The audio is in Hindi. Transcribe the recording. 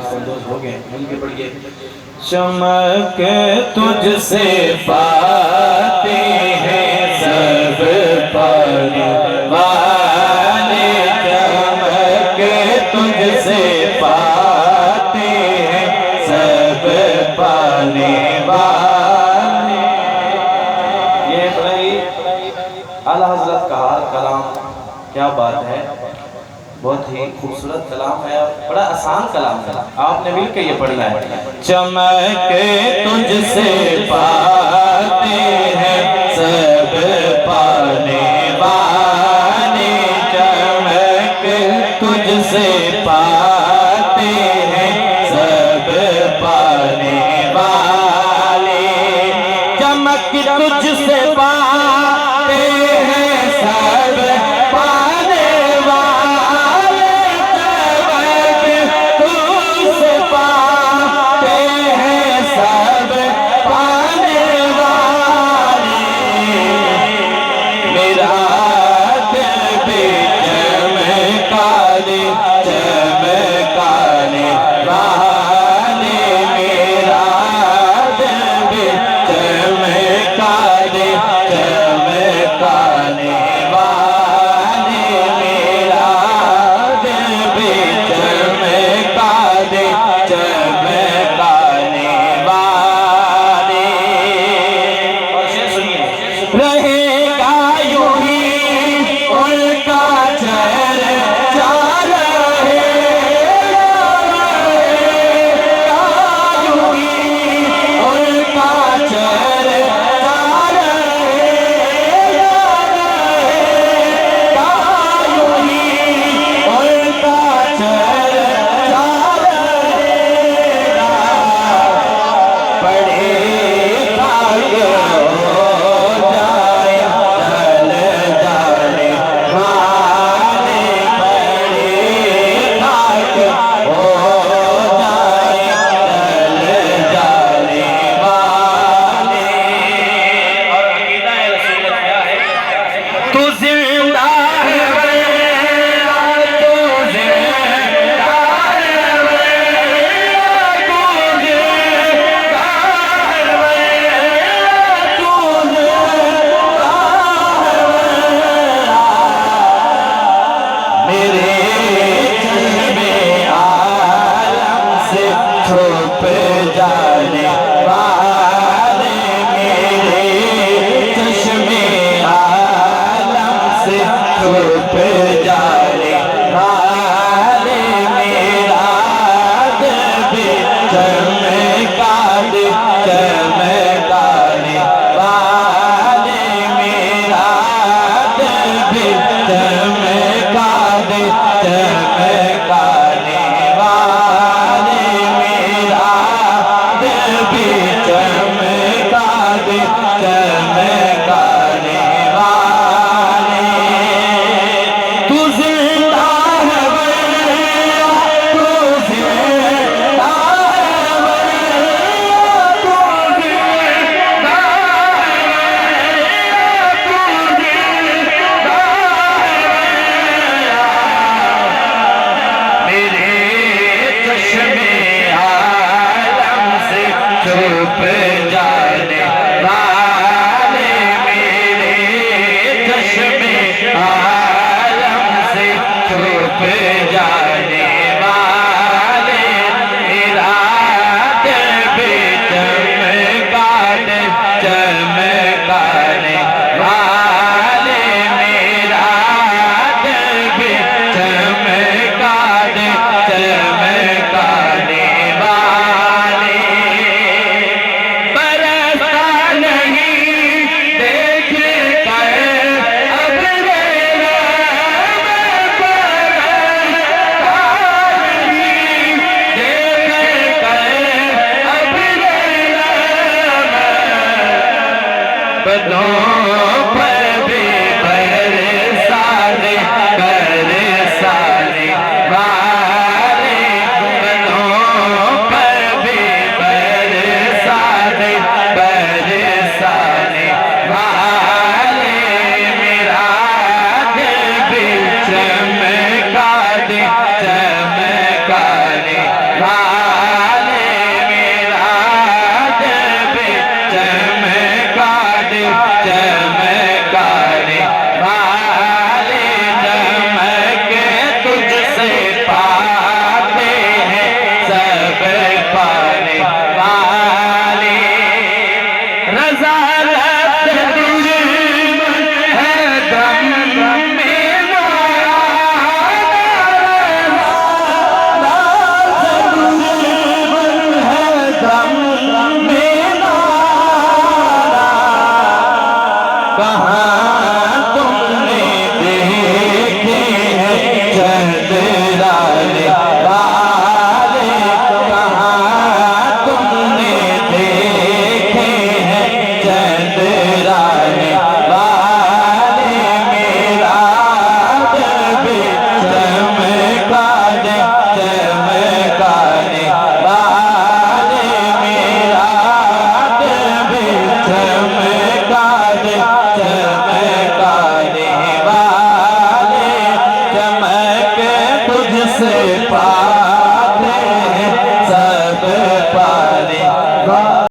संतोष हो गए, मिलके पढ़िए। चमक तुझसे पाते हैं सब पाने वाले, चमक तुझसे पाते हैं सब पाने वाले। ये बड़ी आला हजरत का कलाम, क्या बात है, बहुत ही खूबसूरत कलाम है, बड़ा आसान कलाम है, आपने मिलकर ये पढ़ना है। चमक तुझसे पाते हैं सब पाने वाले, चमक तुझसे पाते हैं सब पाने वाले, चमक तुझसे पाते हैं सब पाने वाले, चमक तुझसे पाते हैं सब पाने वाले, मेरा दिल भी चमका दे चमकाने वाले, मेरा दिल भी चमका दे चमकाने वाले, मेरा दिल भी चमका दे चमकाने वाले। और शेर सुनिए, रहेगा यूं ही उनका चर्चा रहेगा, यूं ही उनका चर्चा रहेगा, यूं ही उनका चर्चा रहेगा, पढ़े भाग हो जाए ढल जाने वाले, पढ़े भाग हो जाए ढल जाने वाले। और अकीदा रसूल क्या है, तू जिंदा है मेरा, तू जिंदा है मेरा, तू जिंदा है मेरा, तू जिंदा है मेरा, मेरे चश्मे आलम से छुप जाने वाले, मेरे चश्मे आलम से छुप जाने वाले, मेरा दिल भी चमका दे चमकाने वाले, मेरा दिल भी चमका दे चमकाने वाले, मेरा दिल आ